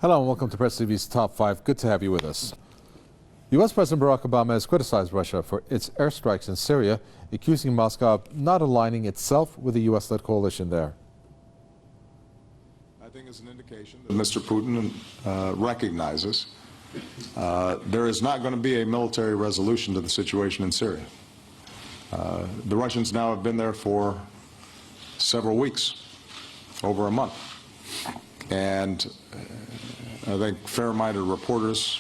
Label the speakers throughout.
Speaker 1: Hello and welcome to Press TV's Top 5. Good to have you with us. U.S. President Barack Obama has criticized Russia for its airstrikes in Syria, accusing Moscow of not aligning itself with the U.S.-led coalition there.
Speaker 2: I think it's an indication that Mr. Putin recognizes there is not going to be a military resolution to the situation in Syria. The Russians now have been there for several weeks, over a month. And I think fair-minded reporters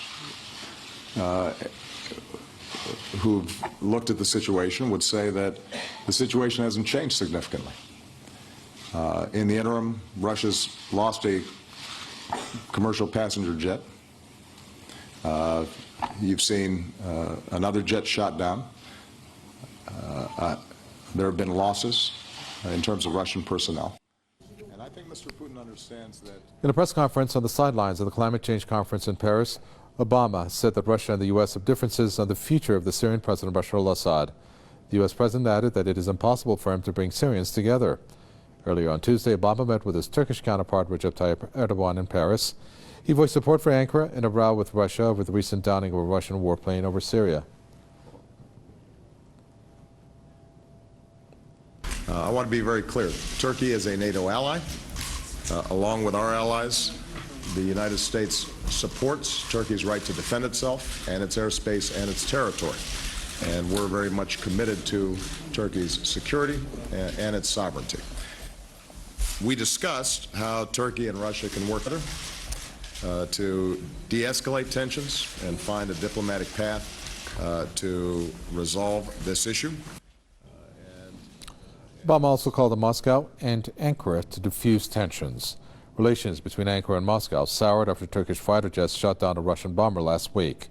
Speaker 2: who've looked at the situation would say that the situation hasn't changed significantly. In the interim, Russia's lost a commercial passenger jet. You've seen another jet shot down. There have been losses in terms of Russian personnel. And I think Mr. Putin understands that.
Speaker 1: In a press conference on the sidelines of the climate change conference in Paris, Obama said that Russia and the U.S. have differences on the future of the Syrian President Bashar al-Assad. The U.S. President added that it is impossible for him to bring Syrians together. Earlier on Tuesday, Obama met with his Turkish counterpart Recep Tayyip Erdogan in Paris. He voiced support for Ankara in a row with Russia over the recent downing of a Russian warplane over Syria.
Speaker 2: I want to be very clear. Turkey is a NATO ally. Along with our allies, the United States supports Turkey's right to defend itself and its airspace and its territory. And we're very much committed to Turkey's security and its sovereignty. We discussed how Turkey and Russia can work together to de-escalate tensions and find a diplomatic path to resolve this issue.
Speaker 1: Obama also called on Moscow and Ankara to defuse tensions. Relations between Ankara and Moscow soured after Turkish fighter jets shot down a Russian bomber last week.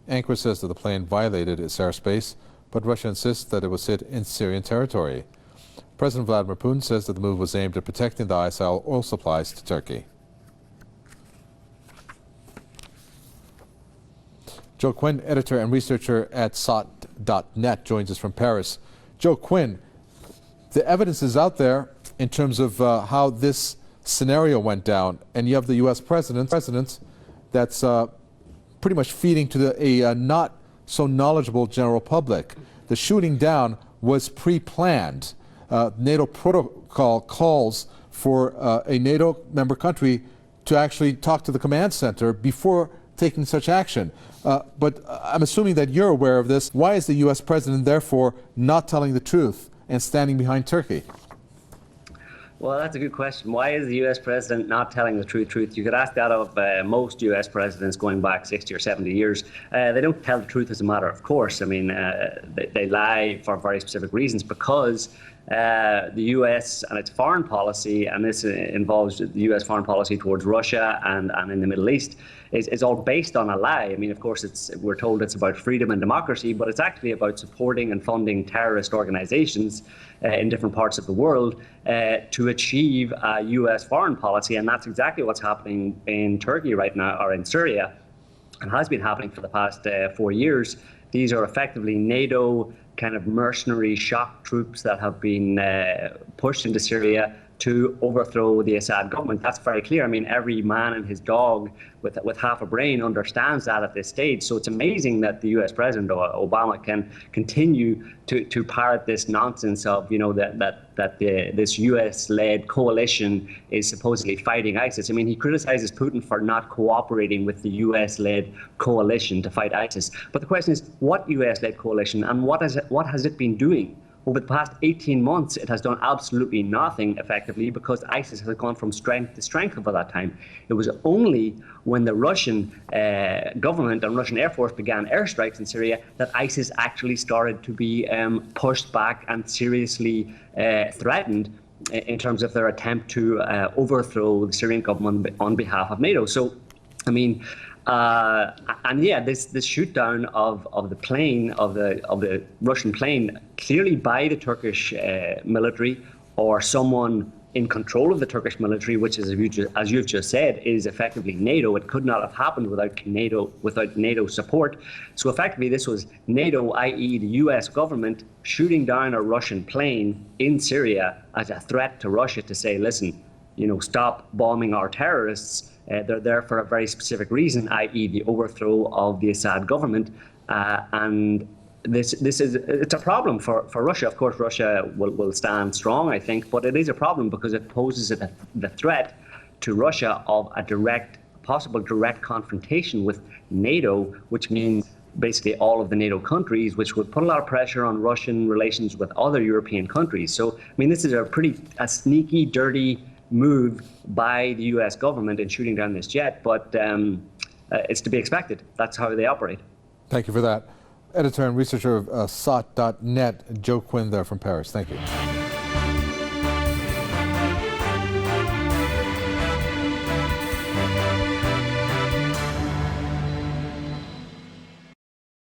Speaker 1: Ankara says that the plane violated its airspace, but Russia insists that it was hit in Syrian territory. President Vladimir Putin says that the move was aimed at protecting the ISIL oil supplies to Turkey. Joe Quinn, editor and researcher at SOT.net, joins us from Paris. Joe Quinn, the evidence is out there in terms of how this scenario went down, and you have the U.S. president that's pretty much feeding to a not so knowledgeable general public. The shooting down was pre-planned. NATO protocol calls for a NATO member country to actually talk to the command center before taking such action. But I'm assuming that you're aware of this. Why is the U.S. president therefore not telling the truth and standing behind Turkey?
Speaker 3: Well, that's a good question. Why is the U.S. president not telling the truth? You could ask that of most U.S. presidents going back 60 or 70 years. They don't tell the truth as a matter of course. I mean, they lie for very specific reasons, because the U.S. and its foreign policy, and this involves the U.S. foreign policy towards Russia and in the Middle East, is all based on a lie. I mean, of course, we're told it's about freedom and democracy, but it's actually about supporting and funding terrorist organizations in different parts of the world to achieve a U.S. foreign policy. And that's exactly what's happening in Turkey right now, or in Syria, and has been happening for the past 4 years. These are effectively NATO kind of mercenary shock troops that have been pushed into Syria to overthrow the Assad government. That's very clear. I mean, every man and his dog with half a brain understands that at this stage. So it's amazing that the U.S. President Obama can continue to parrot this nonsense of, you know, this U.S.-led coalition is supposedly fighting ISIS. I mean, he criticizes Putin for not cooperating with the U.S.-led coalition to fight ISIS. But the question is, what U.S.-led coalition, and what has it been doing? Over the past 18 months, it has done absolutely nothing effectively, because ISIS has gone from strength to strength over that time. It was only when the Russian government and Russian Air Force began airstrikes in Syria that ISIS actually started to be pushed back and seriously threatened in terms of their attempt to overthrow the Syrian government on behalf of NATO. So, I mean, and yeah, this shoot down of the plane, of the Russian plane, clearly by the Turkish military or someone in control of the Turkish military, which is, as you've just said, is effectively NATO. It could not have happened without NATO support. So effectively, this was NATO, i.e. the US government, shooting down a Russian plane in Syria as a threat to Russia to say, listen, you know, stop bombing our terrorists They're there for a very specific reason, i.e. the overthrow of the Assad government. And it's a problem for Russia. Of course, Russia will stand strong, I think, but it is a problem because it poses the threat to Russia of a possible direct confrontation with NATO, which means basically all of the NATO countries, which would put a lot of pressure on Russian relations with other European countries. So, I mean, this is a sneaky, dirty move by the US government in shooting down this jet, but it's to be expected. That's how they operate.
Speaker 1: Thank you for that. Editor and researcher of SOT.net, Joe Quinn there from Paris. Thank you.